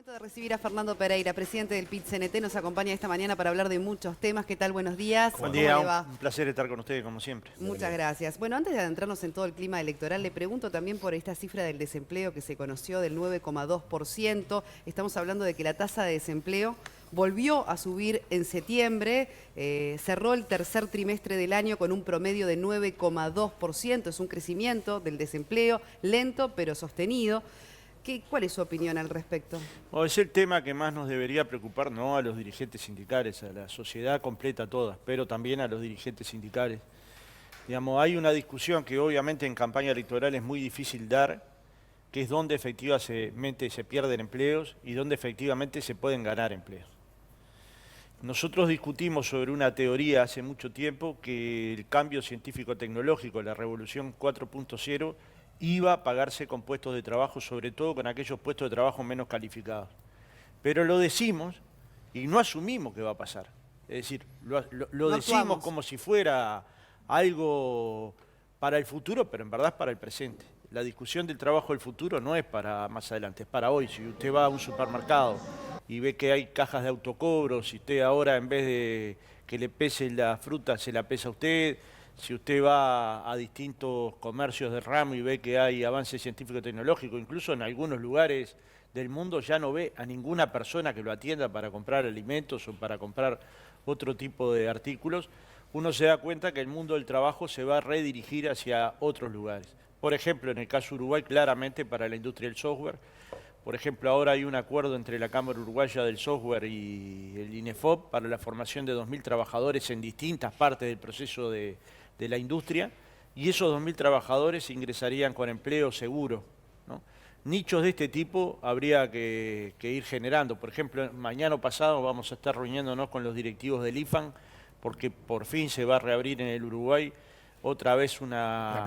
Momento de recibir a Fernando Pereira, presidente del PIT-CNT, nos acompaña esta mañana para hablar de muchos temas. ¿Qué tal? Buenos días. Buen día, ¿Cómo le va? un placer estar con ustedes como siempre. Muchas gracias. Bueno, antes de adentrarnos en todo el clima electoral, le pregunto también por esta cifra del desempleo que se conoció del 9,2%. Estamos hablando de que la tasa de desempleo volvió a subir en septiembre, cerró el tercer trimestre del año con un promedio de 9,2%. Es un crecimiento del desempleo lento pero sostenido. ¿Cuál es su opinión al respecto? Bueno, es el tema que más nos debería preocupar, no a los dirigentes sindicales, a la sociedad completa toda, pero también a los dirigentes sindicales. Digamos, hay una discusión que obviamente en campaña electoral es muy difícil dar, que es dónde efectivamente se pierden empleos y dónde efectivamente se pueden ganar empleos. Nosotros discutimos sobre una teoría hace mucho tiempo que el cambio científico-tecnológico, la revolución 4.0, iba a pagarse con puestos de trabajo, sobre todo con aquellos puestos de trabajo menos calificados. Pero lo decimos y no asumimos que va a pasar. Es decir, lo decimos como si fuera algo para el futuro, pero en verdad es para el presente. La discusión del trabajo del futuro no es para más adelante, es para hoy. Si usted va a un supermercado y ve que hay cajas de autocobro, si usted ahora en vez de que le pese la fruta, se la pesa a usted. Si usted va a distintos comercios de ramo y ve que hay avance científico-tecnológico, incluso en algunos lugares del mundo ya no ve a ninguna persona que lo atienda para comprar alimentos o para comprar otro tipo de artículos, uno se da cuenta que el mundo del trabajo se va a redirigir hacia otros lugares. Por ejemplo, en el caso de Uruguay, claramente para la industria del software. Por ejemplo, ahora hay un acuerdo entre la Cámara Uruguaya del Software y el INEFOP para la formación de 2.000 trabajadores en distintas partes del proceso de la industria, y esos 2.000 trabajadores ingresarían con empleo seguro, ¿no? Nichos de este tipo habría que ir generando. Por ejemplo, mañana o pasado vamos a estar reuniéndonos con los directivos del IFAN, porque por fin se va a reabrir en el Uruguay otra vez una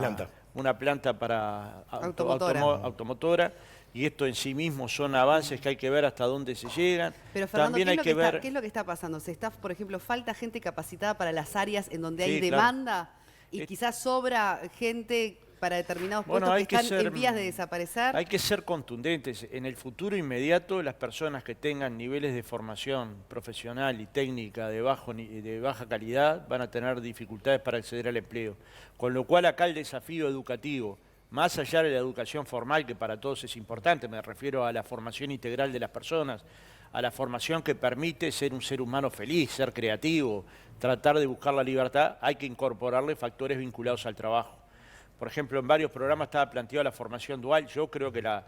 planta para automotora. Y esto en sí mismo son avances que hay que ver hasta dónde se llegan. Pero Fernando, también hay que ver qué es lo que está pasando. ¿Se está, por ejemplo, falta gente capacitada para las áreas en donde hay demanda? Claro. Y quizás sobra gente para determinados puestos que están en vías de desaparecer. Hay que ser contundentes. En el futuro inmediato, las personas que tengan niveles de formación profesional y técnica de baja calidad van a tener dificultades para acceder al empleo. Con lo cual acá el desafío educativo, más allá de la educación formal, que para todos es importante, me refiero a la formación integral de las personas, a la formación que permite ser un ser humano feliz, ser creativo, tratar de buscar la libertad, hay que incorporarle factores vinculados al trabajo. Por ejemplo, en varios programas estaba planteada la formación dual, yo creo que la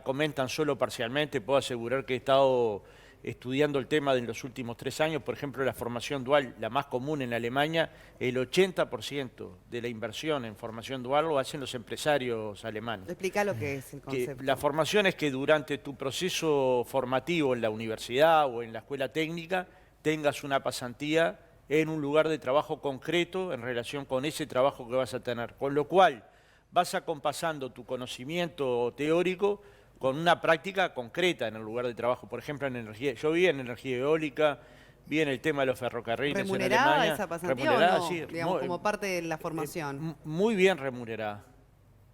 comentan solo parcialmente, puedo asegurar que he estado estudiando el tema de los últimos 3 años. Por ejemplo, la formación dual, la más común en Alemania, el 80% de la inversión en formación dual lo hacen los empresarios alemanes. Explica lo que es el concepto. La formación es que durante tu proceso formativo en la universidad o en la escuela técnica tengas una pasantía en un lugar de trabajo concreto en relación con ese trabajo que vas a tener. Con lo cual vas acompasando tu conocimiento teórico con una práctica concreta en el lugar de trabajo. Por ejemplo, en energía. Yo vi en energía eólica, vi en el tema de los ferrocarriles en Alemania. ¿Remunerada esa pasantía o no? Sí, digamos, como parte de la formación. Muy bien remunerada.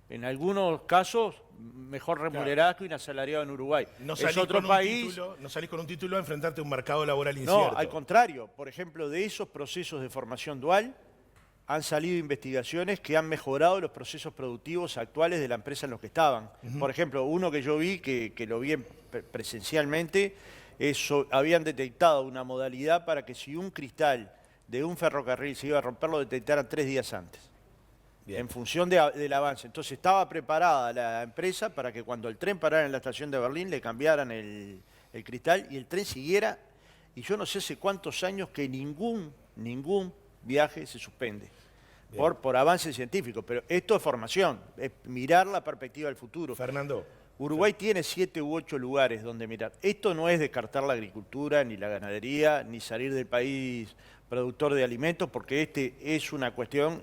En algunos casos, mejor remunerada que un asalariado en Uruguay. Es otro país. No salís con un título a enfrentarte a un mercado laboral incierto. No, al contrario. Por ejemplo, de esos procesos de formación dual, han salido investigaciones que han mejorado los procesos productivos actuales de la empresa en los que estaban. Por ejemplo, uno que yo vi, que lo vi presencialmente, habían detectado una modalidad para que si un cristal de un ferrocarril se iba a romper, lo detectaran 3 días antes. Bien. En función del avance. Entonces estaba preparada la empresa para que cuando el tren parara en la estación de Berlín le cambiaran el cristal y el tren siguiera. Y yo no sé hace cuántos años que ningún viaje se suspende por avance científico, pero esto es formación, es mirar la perspectiva del futuro. Fernando. Uruguay tiene 7 u 8 lugares donde mirar. Esto no es descartar la agricultura, ni la ganadería, ni salir del país productor de alimentos, porque es una cuestión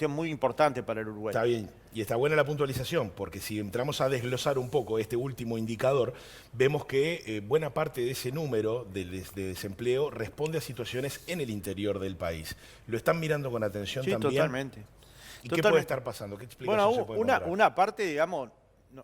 muy importante para el Uruguay. Está bien, y está buena la puntualización, porque si entramos a desglosar un poco este último indicador, vemos que buena parte de ese número de desempleo responde a situaciones en el interior del país. ¿Lo están mirando con atención también? Sí, totalmente. ¿Y qué puede estar pasando? ¿Qué explicación se puede encontrar? Una parte, digamos,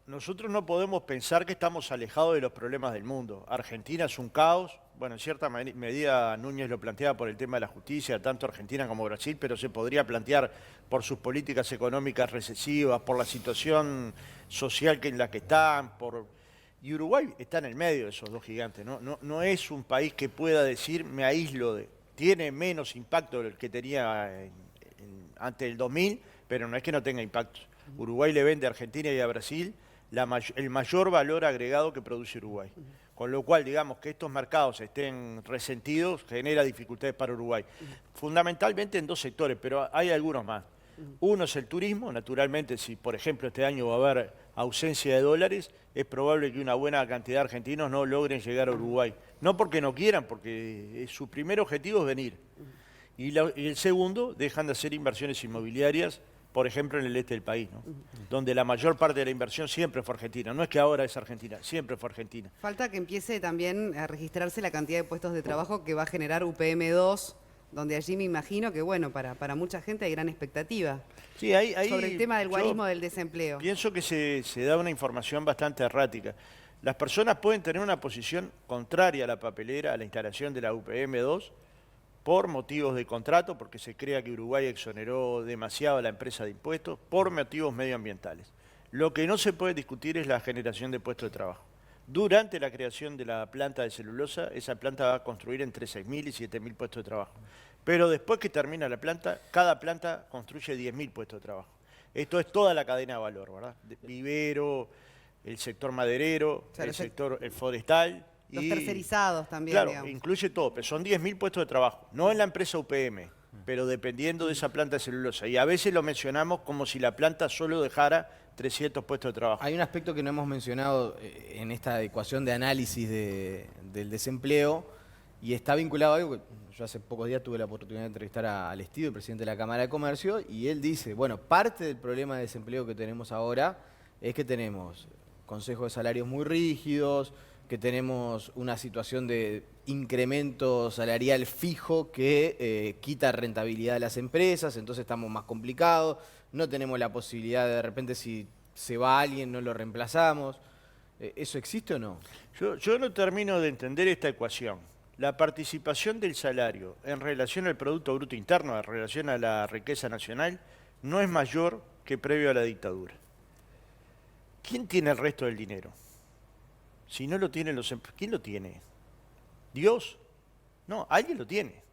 nosotros no podemos pensar que estamos alejados de los problemas del mundo. Argentina es un caos. Bueno, en cierta medida Núñez lo planteaba por el tema de la justicia, tanto Argentina como Brasil, pero se podría plantear por sus políticas económicas recesivas, por la situación social en la que están, y Uruguay está en el medio de esos dos gigantes. No es un país que pueda decir, me aíslo de... Tiene menos impacto del que tenía antes del 2000, pero no es que no tenga impacto. Uruguay le vende a Argentina y a Brasil el mayor valor agregado que produce Uruguay. Con lo cual, digamos, que estos mercados estén resentidos genera dificultades para Uruguay. Fundamentalmente en dos sectores, pero hay algunos más. Uno es el turismo. Naturalmente, si por ejemplo este año va a haber ausencia de dólares, es probable que una buena cantidad de argentinos no logren llegar a Uruguay. No porque no quieran, porque su primer objetivo es venir. Y el segundo, dejan de hacer inversiones inmobiliarias, por ejemplo, en el este del país, ¿no? Donde la mayor parte de la inversión siempre fue Argentina. No es que ahora es Argentina, siempre fue Argentina. Falta que empiece también a registrarse la cantidad de puestos de trabajo que va a generar UPM2, donde allí me imagino que, bueno, para mucha gente hay gran expectativa. Sí, ahí sobre el tema del guarismo del desempleo. Pienso que se da una información bastante errática. Las personas pueden tener una posición contraria a la papelera, a la instalación de la UPM2, por motivos de contrato, porque se crea que Uruguay exoneró demasiado a la empresa de impuestos, por motivos medioambientales. Lo que no se puede discutir es la generación de puestos de trabajo. Durante la creación de la planta de celulosa, esa planta va a construir entre 6.000 y 7.000 puestos de trabajo. Pero después que termina la planta, cada planta construye 10.000 puestos de trabajo. Esto es toda la cadena de valor, ¿verdad? Vivero, el sector maderero, el sector forestal. Los tercerizados también, claro, digamos. incluye todo, pero son 10.000 puestos de trabajo. No en la empresa UPM, pero dependiendo de esa planta de celulosa. Y a veces lo mencionamos como si la planta solo dejara 300 puestos de trabajo. Hay un aspecto que no hemos mencionado en esta ecuación de análisis del desempleo, y está vinculado a algo que yo hace pocos días tuve la oportunidad de entrevistar a Lestido, el presidente de la Cámara de Comercio, y él dice, bueno, parte del problema de desempleo que tenemos ahora es que tenemos consejos de salarios muy rígidos, que tenemos una situación de incremento salarial fijo que quita rentabilidad a las empresas, entonces estamos más complicados, no tenemos la posibilidad de repente si se va alguien no lo reemplazamos. ¿Eso existe o no? Yo no termino de entender esta ecuación. La participación del salario en relación al Producto Bruto Interno, en relación a la riqueza nacional, no es mayor que previo a la dictadura. ¿Quién tiene el resto del dinero? Si no lo tienen los empresarios, ¿quién lo tiene? ¿Dios? No, alguien lo tiene.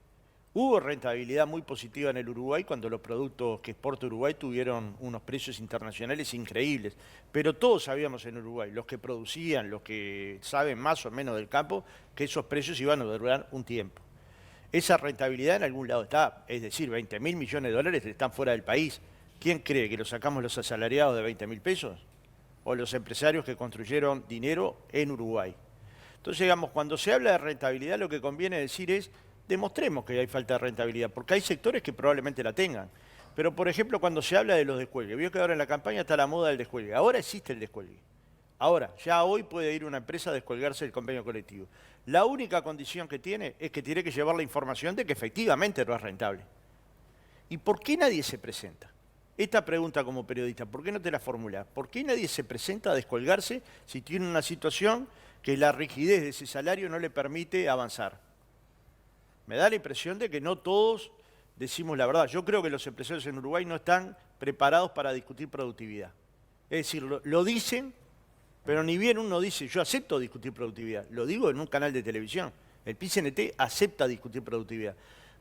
Hubo rentabilidad muy positiva en el Uruguay cuando los productos que exporta Uruguay tuvieron unos precios internacionales increíbles. Pero todos sabíamos en Uruguay, los que producían, los que saben más o menos del campo, que esos precios iban a durar un tiempo. Esa rentabilidad en algún lado está, es decir, 20.000 millones de dólares están fuera del país. ¿Quién cree que lo sacamos los asalariados de 20.000 pesos? O los empresarios que construyeron dinero en Uruguay. Entonces, digamos, cuando se habla de rentabilidad, lo que conviene decir es, demostremos que hay falta de rentabilidad, porque hay sectores que probablemente la tengan. Pero, por ejemplo, cuando se habla de los descuelgues, vio que ahora en la campaña está la moda del descuelgue. Ahora existe el descuelgue. Ahora, ya hoy puede ir una empresa a descolgarse del convenio colectivo. La única condición que tiene es que tiene que llevar la información de que efectivamente no es rentable. ¿Y por qué nadie se presenta? Esta pregunta como periodista, ¿por qué no te la formulas? ¿Por qué nadie se presenta a descolgarse si tiene una situación que la rigidez de ese salario no le permite avanzar? Me da la impresión de que no todos decimos la verdad. Yo creo que los empresarios en Uruguay no están preparados para discutir productividad. Es decir, lo dicen, pero ni bien uno dice, yo acepto discutir productividad. Lo digo en un canal de televisión. El PIT-CNT acepta discutir productividad.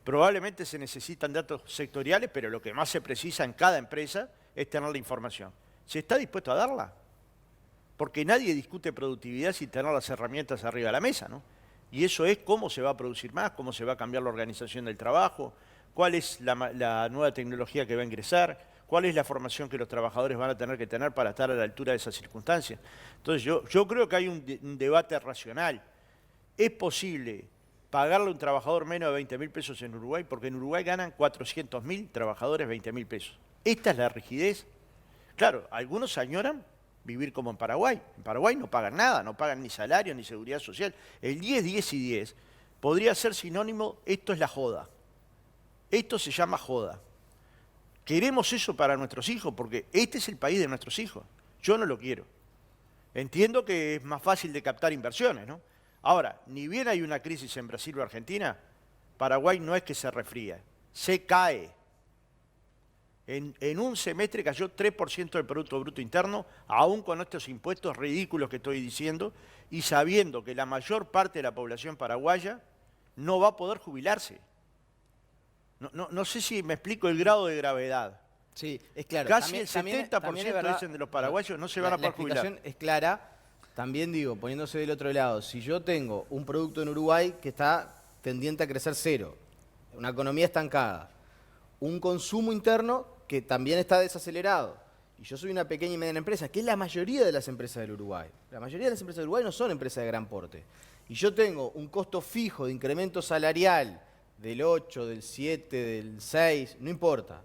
Probablemente se necesitan datos sectoriales, pero lo que más se precisa en cada empresa es tener la información. ¿Se está dispuesto a darla? Porque nadie discute productividad sin tener las herramientas arriba de la mesa, ¿no? Y eso es cómo se va a producir más, cómo se va a cambiar la organización del trabajo, cuál es la nueva tecnología que va a ingresar, cuál es la formación que los trabajadores van a tener que tener para estar a la altura de esas circunstancias. Entonces yo creo que hay un debate racional. ¿Es posible pagarle a un trabajador menos de 20.000 pesos en Uruguay? Porque en Uruguay ganan 400.000 trabajadores 20.000 pesos. ¿Esta es la rigidez? Claro, algunos añoran vivir como en Paraguay. En Paraguay no pagan nada, no pagan ni salario ni seguridad social. El 10, 10 y 10 podría ser sinónimo, esto es la joda. Esto se llama joda. Queremos eso para nuestros hijos, porque este es el país de nuestros hijos. Yo no lo quiero. Entiendo que es más fácil de captar inversiones, ¿no? Ahora, ni bien hay una crisis en Brasil o Argentina, Paraguay no es que se refría, se cae. En un semestre cayó 3% del Producto Bruto Interno, aún con estos impuestos ridículos que estoy diciendo, y sabiendo que la mayor parte de la población paraguaya no va a poder jubilarse. No sé si me explico el grado de gravedad. Sí, es claro. Casi También- el también- 70% también es verdad, dicen de los paraguayos no se van a poder jubilar. La explicación es clara. También digo, poniéndose del otro lado, si yo tengo un producto en Uruguay que está tendiente a crecer cero, una economía estancada, un consumo interno que también está desacelerado, y yo soy una pequeña y mediana empresa, que es la mayoría de las empresas del Uruguay. La mayoría de las empresas del Uruguay no son empresas de gran porte. Y yo tengo un costo fijo de incremento salarial del 8, del 7, del 6, no importa,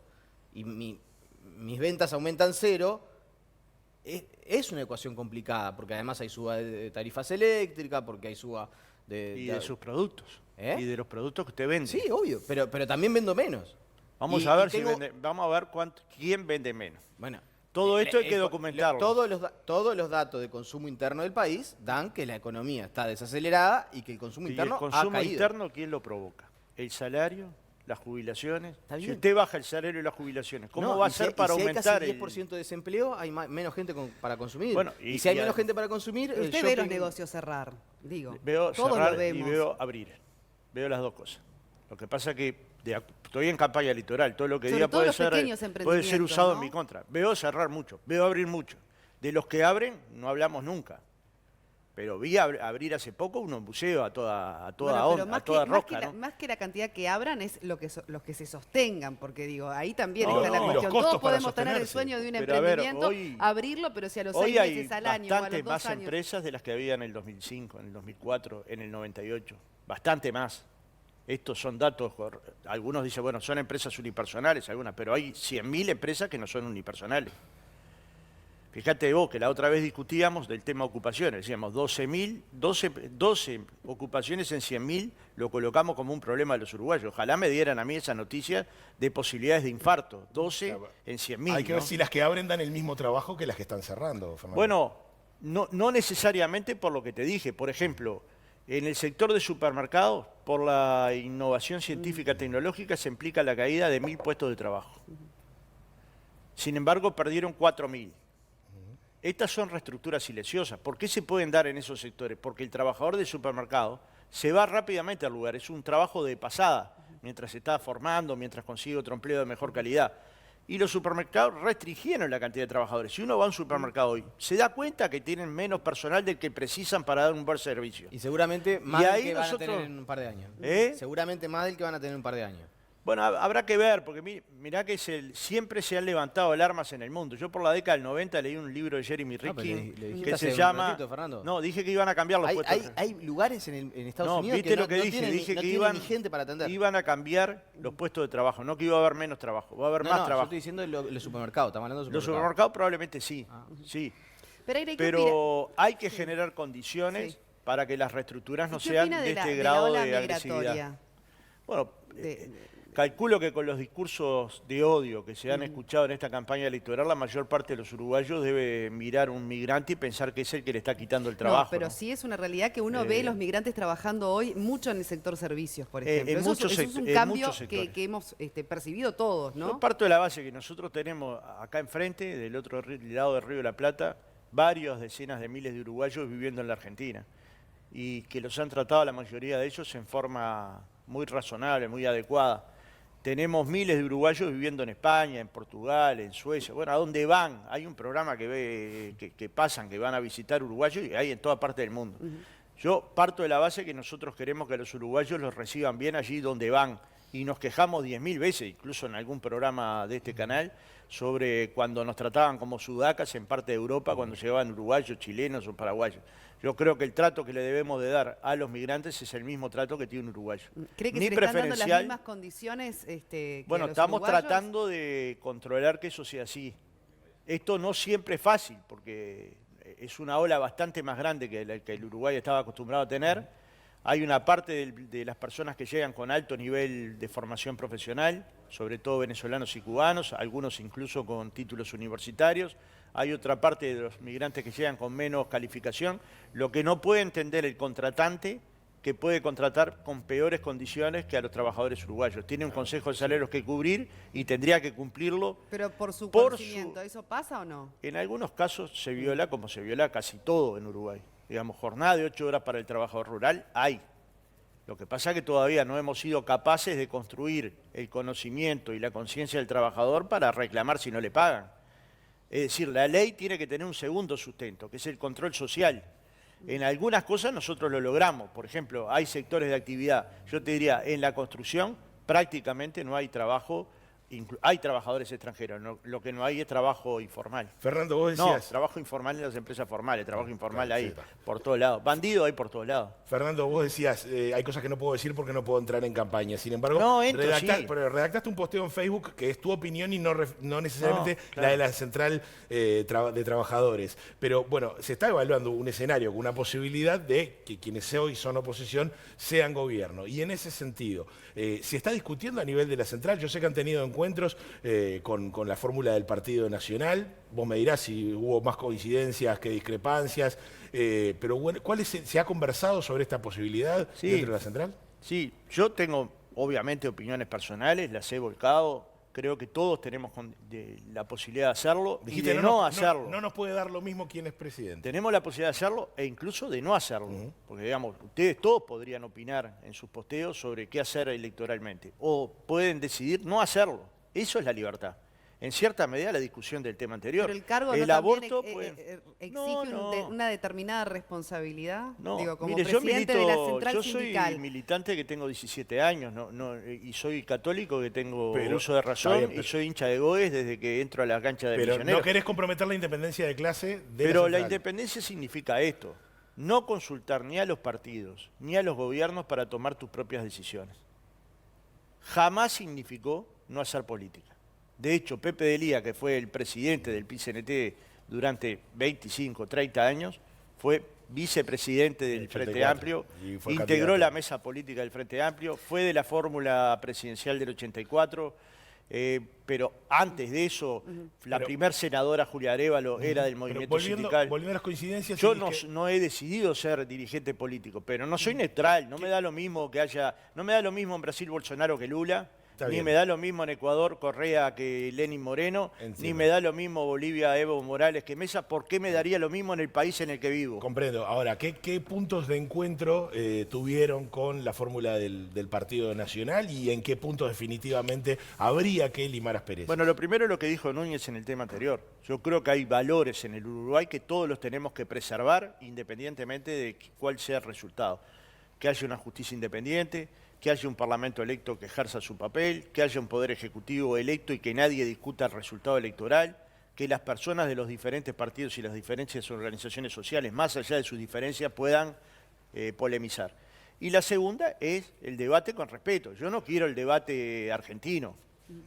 y mis ventas aumentan cero, es una ecuación complicada, porque además hay suba de tarifas eléctricas, porque hay suba Y de sus productos. ¿Eh? Y de los productos que usted vende. Sí, obvio, pero también vendo menos. Vamos Y- a ver y si tengo- vamos a ver quién vende menos. Bueno, Todo esto hay que documentarlo. Todos los datos de consumo interno del país dan que la economía está desacelerada y que el consumo Y el interno ha consumo caído. interno, ¿quién lo provoca? El salario, las jubilaciones. Está Si bien. usted baja el salario y las jubilaciones, ¿cómo No, va a y ser si- para y si aumentar hay casi el 10% de desempleo, hay menos gente para consumir. Bueno, y, y- si hay y menos a- gente para consumir, el Usted ve los shopping- negocios cerrar, digo. Veo Todos cerrar lo vemos. y veo abrir. Veo las dos cosas. Lo que pasa es que estoy en campaña electoral. Todo lo que Sobre diga todo puede los pequeños ser emprendimientos, usado ¿no? en mi contra. Veo cerrar mucho, veo abrir mucho. De los que abren, no hablamos nunca. Pero vi abrir hace poco unos museos a toda Bueno, pero onda, a toda rosca, ¿no? más que la cantidad que abran es los que se sostengan, porque digo, ahí también No, está la no, cuestión. los costos Todos para podemos tener el sostenerse. sueño de un Pero a ver, emprendimiento, abrirlo, pero si a los Hoy 6 hay meses al año o a bastante los 2 más años. empresas de las que había en el 2005, en el 2004, en el 98. Bastante más. Estos son datos, algunos dicen, bueno, son empresas unipersonales, algunas, pero hay 100.000 empresas que no son unipersonales. Fíjate vos que la otra vez discutíamos del tema ocupaciones, decíamos 12 ocupaciones en 100.000 lo colocamos como un problema de los uruguayos. Ojalá me dieran a mí esa noticia de posibilidades de infarto, 12 en 100.000. Hay que ver si las que abren dan el mismo trabajo que las que están cerrando, Fernando. Bueno, no necesariamente por lo que te dije. Por ejemplo, en el sector de supermercados, por la innovación científica tecnológica, se implica la caída de 1.000 puestos de trabajo. Sin embargo, perdieron 4.000. Estas son reestructuras silenciosas. ¿Por qué se pueden dar en esos sectores? Porque el trabajador del supermercado se va rápidamente al lugar. Es un trabajo de pasada, mientras se está formando, mientras consigue otro empleo de mejor calidad. Y los supermercados restringieron la cantidad de trabajadores. Si uno va a un supermercado hoy, se da cuenta que tienen menos personal del que precisan para dar un buen servicio. Y seguramente más Y del ahí que van a nosotros- tener en un par de años. ¿Eh? Seguramente más del que van a tener en un par de años. Bueno, habrá que ver, porque mirá que siempre se han levantado alarmas en el mundo. Yo por la década del 90 leí un libro de Jeremy pero Rifkin le dijiste que hace se un llama... ratito, Fernando. No, dije que iban a cambiar los puestos. Hay lugares en Estados No, Unidos ¿viste que lo que dije? tienen, Dije no que tienen ni gente para atender. iban a cambiar los puestos de trabajo, no que iba a haber menos trabajo, va a haber No, más yo trabajo. estoy diciendo los supermercados, estamos hablando de Los supermercados. supermercados probablemente sí, sí. Pereira, ¿y qué Pero hay que generar condiciones Sí. para que las reestructuras opina? no ¿Y qué sean opina de la este grado ola de agresividad. migratoria? Bueno, De- calculo que con los discursos de odio que se han escuchado en esta campaña electoral, la mayor parte de los uruguayos debe mirar a un migrante y pensar que es el que le está quitando el trabajo. No, pero ¿no? sí es una realidad que uno ve los migrantes trabajando hoy mucho en el sector servicios, por ejemplo. en Eso muchos es un en cambio muchos sectores. que hemos percibido todos, Yo ¿no? parto de la base que nosotros tenemos acá enfrente, del otro lado del Río de la Plata, varias decenas de miles de uruguayos viviendo en la Argentina y que los han tratado la mayoría de ellos en forma muy razonable, muy adecuada. Tenemos miles de uruguayos viviendo en España, en Portugal, en Suecia. Bueno, ¿a dónde van? Hay un programa que pasan, que van a visitar uruguayos y hay en toda parte del mundo. Yo parto de la base que nosotros queremos que los uruguayos los reciban bien allí donde van. Y nos quejamos 10.000 veces, incluso en algún programa de este canal, sobre cuando nos trataban como sudacas en parte de Europa, cuando llegaban uruguayos, chilenos o paraguayos. Yo creo que el trato que le debemos de dar a los migrantes es el mismo trato que tiene un uruguayo. ¿Cree que Ni se le están dando las preferencial. mismas condiciones que Bueno, a los estamos uruguayos? tratando de controlar que eso sea así. Esto no siempre es fácil, porque es una ola bastante más grande que la que el Uruguay estaba acostumbrado a tener. Hay una parte de las personas que llegan con alto nivel de formación profesional, sobre todo venezolanos y cubanos, algunos incluso con títulos universitarios. Hay otra parte de los migrantes que llegan con menos calificación. Lo que no puede entender el contratante, que puede contratar con peores condiciones que a los trabajadores uruguayos. Tiene un consejo de salarios que cubrir y tendría que cumplirlo. Pero por su conocimiento, ¿eso pasa o no? En algunos casos se viola, como se viola casi todo en Uruguay. Digamos, jornada de 8 horas para el trabajador rural hay. Lo que pasa es que todavía no hemos sido capaces de construir el conocimiento y la conciencia del trabajador para reclamar si no le pagan. Es decir, la ley tiene que tener un segundo sustento, que es el control social. En algunas cosas nosotros lo logramos. Por ejemplo, hay sectores de actividad. Yo te diría, en la construcción prácticamente no hay trabajo. Hay trabajadores extranjeros, lo que no hay es trabajo informal. Fernando, vos decías... No, trabajo informal en las empresas formales, trabajo informal claro, hay sí, por todos lados. Bandido hay por todos lados. Fernando, vos decías, hay cosas que no puedo decir porque no puedo entrar en campaña. Sin embargo, No, pero redactaste un posteo en Facebook que es tu opinión y no necesariamente claro, la de la central de trabajadores. Pero bueno, se está evaluando un escenario con una posibilidad de que quienes hoy son oposición sean gobierno. Y en ese sentido, se está discutiendo a nivel de la central. Yo sé que han tenido encuentros con la fórmula del Partido Nacional. Vos me dirás si hubo más coincidencias que discrepancias. Pero bueno, ¿se ha conversado sobre esta posibilidad dentro de la central? Sí, yo tengo obviamente opiniones personales, las he volcado. Creo que todos tenemos la posibilidad de hacerlo y de no hacerlo. No nos puede dar lo mismo quién es presidente. Tenemos la posibilidad de hacerlo e incluso de no hacerlo. Porque, digamos, ustedes todos podrían opinar en sus posteos sobre qué hacer electoralmente. O pueden decidir no hacerlo. Eso es la libertad. En cierta medida la discusión del tema anterior. Pero el cargo el no aborto exige una determinada responsabilidad. No, Digo, como mire, presidente de la central sindical. Soy militante que tengo 17 años y soy católico que tengo Pero, uso de razón bien, y soy hincha de Goes desde que entro a la cancha de Pero Misioneros. no querés comprometer la independencia de clase de Pero la la central. independencia significa esto, no consultar ni a los partidos ni a los gobiernos para tomar tus propias decisiones. Jamás significó no hacer política. De hecho, Pepe Delía, que fue el presidente del PIT-CNT durante 25, 30 años, fue vicepresidente del Frente 84, Amplio, y integró fue la mesa política del Frente Amplio, fue de la fórmula presidencial del 84, pero antes de eso, la primer senadora Julia Arévalo era del movimiento sindical. Volviendo a las coincidencias... Yo no he decidido ser dirigente político, pero no soy neutral, no me da lo mismo no me da lo mismo en Brasil Bolsonaro que Lula. Ni me da lo mismo en Ecuador Correa que Lenín Moreno, ni me da lo mismo Bolivia Evo Morales que Mesa. ¿Por qué me daría lo mismo en el país en el que vivo? Comprendo. Ahora, ¿qué puntos de encuentro tuvieron con la fórmula del Partido Nacional y en qué puntos definitivamente habría que limar asperezas? Bueno, lo primero es lo que dijo Núñez en el tema anterior. Yo creo que hay valores en el Uruguay que todos los tenemos que preservar independientemente de cuál sea el resultado. Que haya una justicia independiente, que haya un parlamento electo que ejerza su papel, que haya un poder ejecutivo electo y que nadie discuta el resultado electoral, que las personas de los diferentes partidos y las diferentes organizaciones sociales, más allá de sus diferencias, puedan polemizar. Y la segunda es el debate con respeto. Yo no quiero el debate argentino,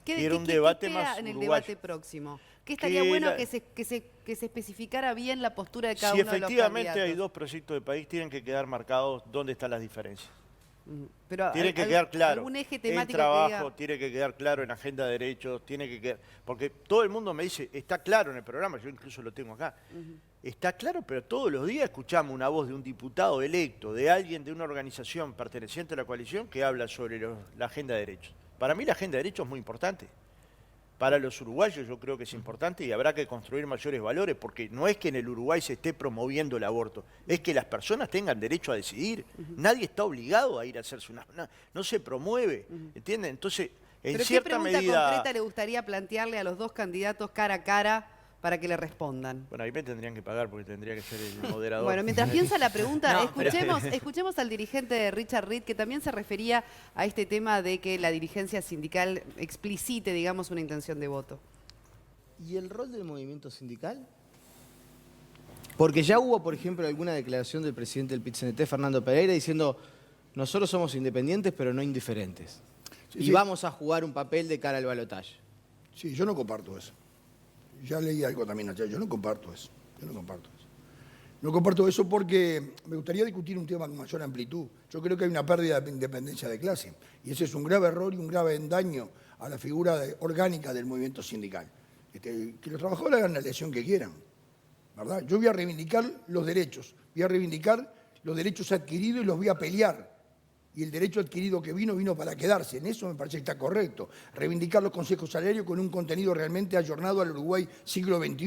quiero un debate más en el uruguayo. debate próximo? ¿Qué estaría bueno que se especificara bien la postura de cada Si uno de los efectivamente candidatos? hay dos proyectos de país, tienen que quedar marcados dónde están las diferencias. Pero Tiene que quedar claro. ¿Algún eje El temático trabajo que diga? tiene que quedar claro en agenda de derechos, tiene que quedar... Porque todo el mundo me dice, está claro en el programa, yo incluso lo tengo acá. Está claro, pero todos los días escuchamos una voz de un diputado electo, de alguien de una organización perteneciente a la coalición que habla sobre la agenda de derechos. Para mí la agenda de derechos es muy importante. Para los uruguayos yo creo que es importante y habrá que construir mayores valores, porque no es que en el Uruguay se esté promoviendo el aborto, es que las personas tengan derecho a decidir. Nadie está obligado a ir a hacerse no se promueve, ¿entienden? Entonces, en ¿Pero cierta qué pregunta medida... concreta le gustaría plantearle a los dos candidatos cara a cara para que le respondan? Bueno, ahí me tendrían que pagar porque tendría que ser el moderador. Bueno, mientras piensa la pregunta, No, pero- escuchemos al dirigente de Richard Reed, que también se refería a este tema de que la dirigencia sindical explicite, digamos, una intención de voto. ¿Y el rol del movimiento sindical? Porque ya hubo, por ejemplo, alguna declaración del presidente del PIT-CNT, Fernando Pereira, diciendo nosotros somos independientes pero no indiferentes. Sí, y sí. vamos a jugar un papel de cara al balotaje. Sí, yo no comparto eso. Ya leí algo también ayer, yo no comparto eso. No comparto eso porque me gustaría discutir un tema con mayor amplitud. Yo creo que hay una pérdida de independencia de clase y ese es un grave error y un grave daño a la figura orgánica del movimiento sindical. Que los trabajadores hagan la elección que quieran, ¿verdad? Yo voy a reivindicar los derechos, adquiridos y los voy a pelear. Y el derecho adquirido que vino para quedarse. En eso me parece que está correcto. Reivindicar los consejos salarios con un contenido realmente ayornado al Uruguay siglo XXI.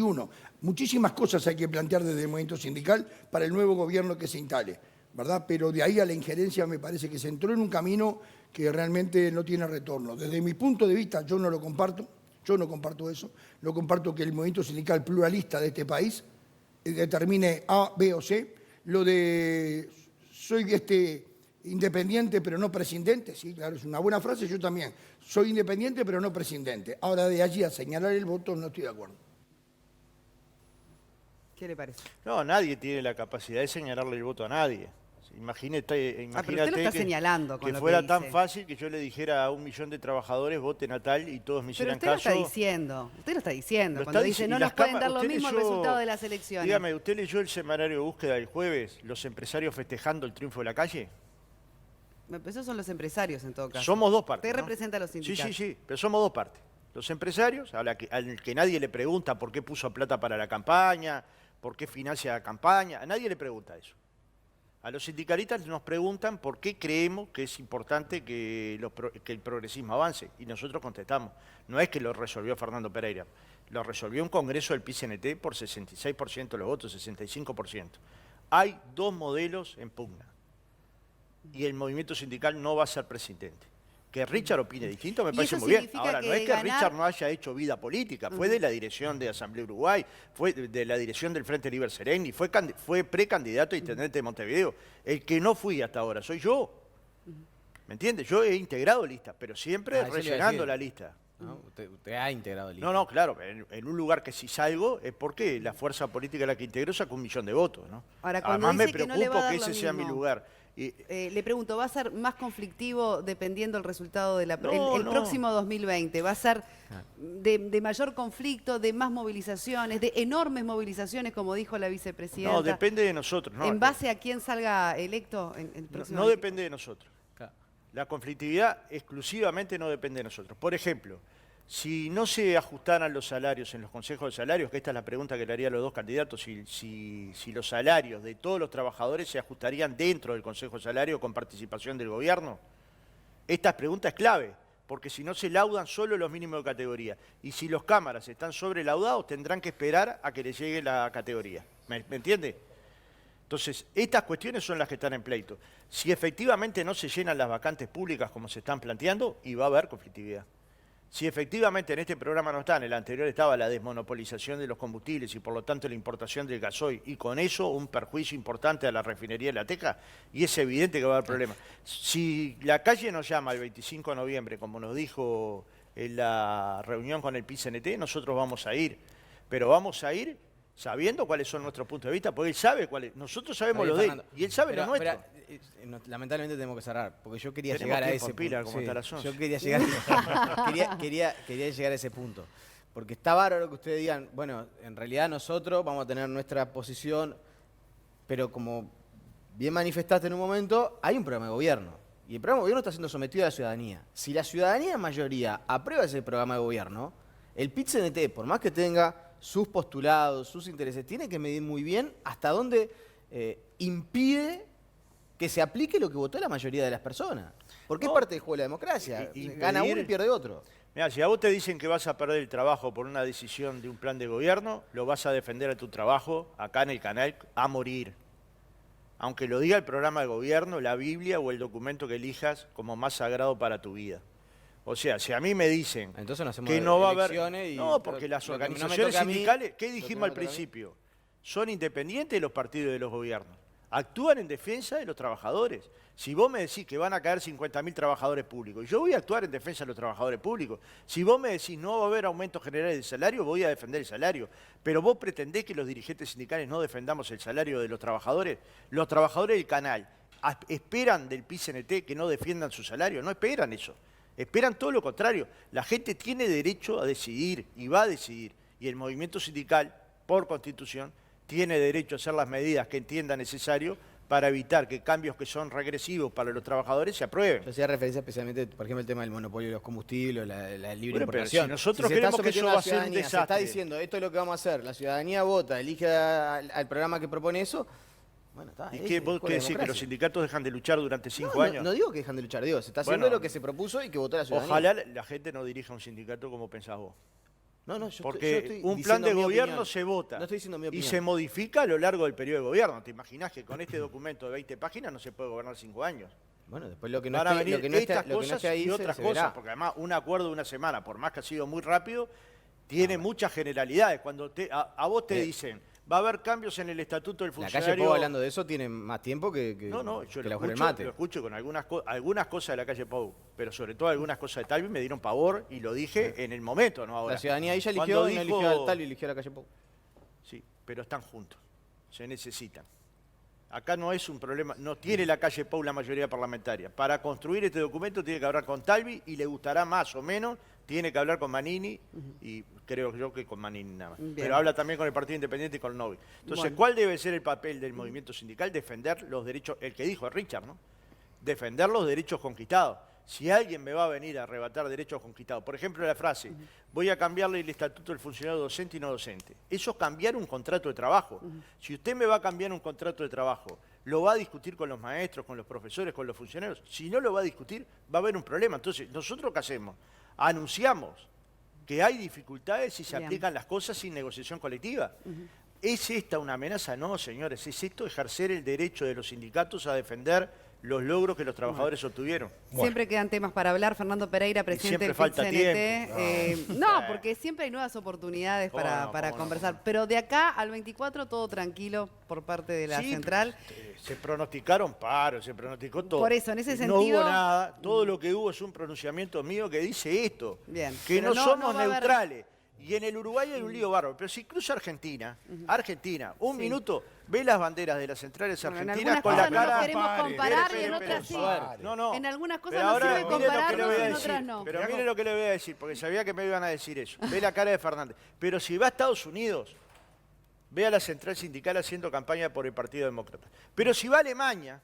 Muchísimas cosas hay que plantear desde el movimiento sindical para el nuevo gobierno que se instale, ¿verdad? Pero de ahí a la injerencia me parece que se entró en un camino que realmente no tiene retorno. Desde mi punto de vista yo no lo comparto, yo no comparto eso. No comparto que el movimiento sindical pluralista de este país determine A, B o C. Lo de soy independiente pero no prescindente, sí, claro, es una buena frase, yo también. Soy independiente pero no prescindente. Ahora de allí a señalar el voto no estoy de acuerdo. ¿Qué le parece? No, nadie tiene la capacidad de señalarle el voto a nadie. Imagínate, pero usted lo está señalando con que lo que fuera tan dice. fácil que yo le dijera a 1 millón de trabajadores voten a tal y todos me Pero hicieran usted lo caso. está diciendo, cuando dice y no las nos pueden cámaras- dar lo usted mismo el leyó- resultado de las elecciones. Dígame, ¿usted leyó el semanario de búsqueda del jueves, los empresarios festejando el triunfo de la calle? Esos son los empresarios en todo caso. Somos dos partes. Usted ¿no? representa a los sindicatos. Sí, pero somos dos partes. Los empresarios, al que nadie le pregunta por qué puso plata para la campaña, por qué financia la campaña, a nadie le pregunta eso. A los sindicalistas nos preguntan por qué creemos que es importante que el progresismo avance. Y nosotros contestamos, no es que lo resolvió Fernando Pereira, lo resolvió un congreso del PIT-CNT por 66% de los votos, 65%. Hay dos modelos en pugna. Y el movimiento sindical no va a ser presidente. Que Richard opine distinto me ¿Y parece eso muy bien. significa Ahora, que no es que ganar- Richard no haya hecho vida política, fue de la dirección de Asamblea Uruguay, fue de la dirección del Frente Liber Sereni, fue precandidato a intendente de Montevideo. El que no fui hasta ahora soy yo. ¿Me entiendes? Yo he integrado listas, pero siempre eso le iba a rellenando decir. la lista. ¿No? Usted ha integrado el No, claro, en un lugar que si salgo es porque la fuerza política a la que integro sacó 1 millón de votos, ¿no? Ahora, cuando Además me dice que no le va a preocupa dar que lo ese sea mi mismo, lugar. Y, le pregunto, ¿va a ser más conflictivo dependiendo del resultado de No, el no. próximo 2020? ¿Va a ser de mayor conflicto, de más movilizaciones, de enormes movilizaciones, como dijo la vicepresidenta? no, depende de nosotros. ¿No? ¿En base a quién salga electo en el No, próximo no 20? depende de nosotros. Claro. La conflictividad exclusivamente no depende de nosotros. Por ejemplo, si no se ajustaran los salarios en los consejos de salarios, que esta es la pregunta que le haría a los dos candidatos, si los salarios de todos los trabajadores se ajustarían dentro del consejo de salario con participación del gobierno, esta pregunta es clave, porque si no se laudan solo los mínimos de categoría. Y si los cámaras están sobrelaudados, tendrán que esperar a que les llegue la categoría. ¿Me entiende? Entonces, estas cuestiones son las que están en pleito. Si efectivamente no se llenan las vacantes públicas como se están planteando, y va a haber conflictividad. Si efectivamente en este programa no está, en el anterior estaba la desmonopolización de los combustibles y por lo tanto la importación del gasoil, y con eso un perjuicio importante a la refinería de La Teja, y es evidente que va a haber problemas. Si la calle nos llama el 25 de noviembre, como nos dijo en la reunión con el PIT-CNT, nosotros vamos a ir, pero vamos a ir sabiendo cuáles son nuestros puntos de vista, porque él sabe cuáles, nosotros sabemos lo de él, y él sabe lo nuestro. Lamentablemente tenemos que cerrar, porque yo quería Tenemos llegar a tiempo, ese Pilar, punto. como hasta las 11. Yo quería llegar, quería llegar a ese punto. Porque está bárbaro que ustedes digan, bueno, en realidad nosotros vamos a tener nuestra posición, pero como bien manifestaste en un momento, hay un programa de gobierno. Y el programa de gobierno está siendo sometido a la ciudadanía. Si la ciudadanía en mayoría aprueba ese programa de gobierno, el PIT-CNT, por más que tenga sus postulados, sus intereses, tiene que medir muy bien hasta dónde impide que se aplique lo que votó la mayoría de las personas. Porque es parte del juego de la democracia. Gana uno y pierde otro. Mira, si a vos te dicen que vas a perder el trabajo por una decisión de un plan de gobierno, lo vas a defender a tu trabajo, acá en el canal, a morir. Aunque lo diga el programa de gobierno, la Biblia o el documento que elijas como más sagrado para tu vida. O sea, si a mí me dicen Entonces no hacemos que no va a haber... elecciones y No, porque las lo que no me organizaciones toca a mí, sindicales, ¿qué lo que dijimos no me al toca a mí. principio? Son independientes de los partidos y de los gobiernos. Actúan en defensa de los trabajadores. Si vos me decís que van a caer 50.000 trabajadores públicos, yo voy a actuar en defensa de los trabajadores públicos. Si vos me decís no va a haber aumentos generales de salario, voy a defender el salario. Pero vos pretendés que los dirigentes sindicales no defendamos el salario de los trabajadores. Los trabajadores del canal esperan del PIT-CNT que no defiendan su salario. No esperan eso. Esperan todo lo contrario. La gente tiene derecho a decidir y va a decidir. Y el movimiento sindical, por constitución, tiene derecho a hacer las medidas que entienda necesario para evitar que cambios que son regresivos para los trabajadores se aprueben. Yo hacía referencia especialmente, por ejemplo, el tema del monopolio de los combustibles, la libre Bueno, pero importación. si nosotros se está queremos que eso sometiendo a va la a ser un ciudadanía, se está desastre. diciendo, esto es lo que vamos a hacer, la ciudadanía vota, elige al programa que propone eso, bueno, está. ¿Y es qué vos con qué la decís? ¿Que los democracia. sindicatos dejan de luchar durante 5 No, años? no digo que dejan de luchar, digo, se está haciendo Bueno, lo que se propuso y que votó la ciudadanía. Ojalá la gente no dirija un sindicato como pensás vos. No, no, yo Porque estoy un plan diciendo de mi gobierno opinión. se vota No estoy diciendo mi y opinión. se modifica a lo largo del periodo de gobierno. ¿Te imaginás que con este documento de 20 páginas no se puede gobernar 5 años? Bueno, después lo que no Van a esté, venir lo que no esté, estas lo que no cosas esté ahí y otras se cosas, verá. porque además un acuerdo de una semana, por más que ha sido muy rápido, tiene muchas generalidades. Cuando a vos te dicen, va a haber cambios en el estatuto del La funcionario... calle Pau hablando de eso tiene más tiempo que No, yo que lo la mujer del escucho, mate. lo escucho con algunas cosas de la calle Pau, pero sobre todo algunas cosas de Talvi me dieron pavor y lo dije en el momento, no ahora. La ciudadanía ella Cuando eligió y no dijo- eligió al tal y eligió a la calle Pau. Sí, pero están juntos, se necesitan. Acá no es un problema, no tiene la calle Pau la mayoría parlamentaria. Para construir este documento tiene que hablar con Talvi y le gustará más o menos, tiene que hablar con Manini y creo yo que con Manini nada más. Bien. Pero habla también con el Partido Independiente y con Novi. Entonces, Bueno. ¿cuál debe ser el papel del movimiento sindical? Defender los derechos, el que dijo Richard, ¿no? Defender los derechos conquistados. Si alguien me va a venir a arrebatar derechos conquistados, por ejemplo la frase, voy a cambiarle el estatuto del funcionario docente y no docente. Eso es cambiar un contrato de trabajo. Si usted me va a cambiar un contrato de trabajo, ¿lo va a discutir con los maestros, con los profesores, con los funcionarios? Si no lo va a discutir, va a haber un problema. Entonces, ¿nosotros qué hacemos? Anunciamos que hay dificultades si se Bien. aplican las cosas sin negociación colectiva. ¿Es esta una amenaza? No, señores, es esto ejercer el derecho de los sindicatos a defender los logros que los trabajadores obtuvieron. Siempre quedan temas para hablar. Fernando Pereira, presidente siempre del falta PIT-CNT. No, porque siempre hay nuevas oportunidades ¿Cómo para, no? para ¿Cómo no? conversar. Pero de acá al 24 todo tranquilo por parte de la Sí, central. se pronosticaron paros, se pronosticó todo. Por eso, en ese No sentido- hubo nada, todo lo que hubo es un pronunciamiento mío que dice esto, Bien, que pero no, no somos va a haber- neutrales. Y en el Uruguay hay un lío bárbaro, pero si cruza Argentina, un minuto, ve las banderas de las centrales Bueno, en argentinas algunas con la cosas no cara... nos queremos comparar y en Espere, otras sí. espere. No. En algunas cosas Pero no ahora sirve mire lo que le compararnos voy y a en decir, otras no. Pero mire lo que le voy a decir, porque sabía que me iban a decir eso. Ve la cara de Fernández. Pero si va a Estados Unidos, ve a la central sindical haciendo campaña por el Partido Demócrata. Pero si va a Alemania,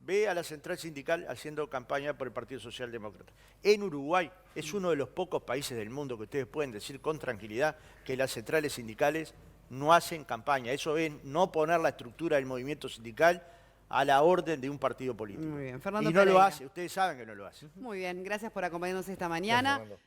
ve a la central sindical haciendo campaña por el Partido Socialdemócrata. En Uruguay es uno de los pocos países del mundo que ustedes pueden decir con tranquilidad que las centrales sindicales no hacen campaña. Eso es no poner la estructura del movimiento sindical a la orden de un partido político. Muy bien. Fernando Y no lo Pereira. hace, ustedes saben que no lo hace. Muy bien, gracias por acompañarnos esta mañana. Fernando.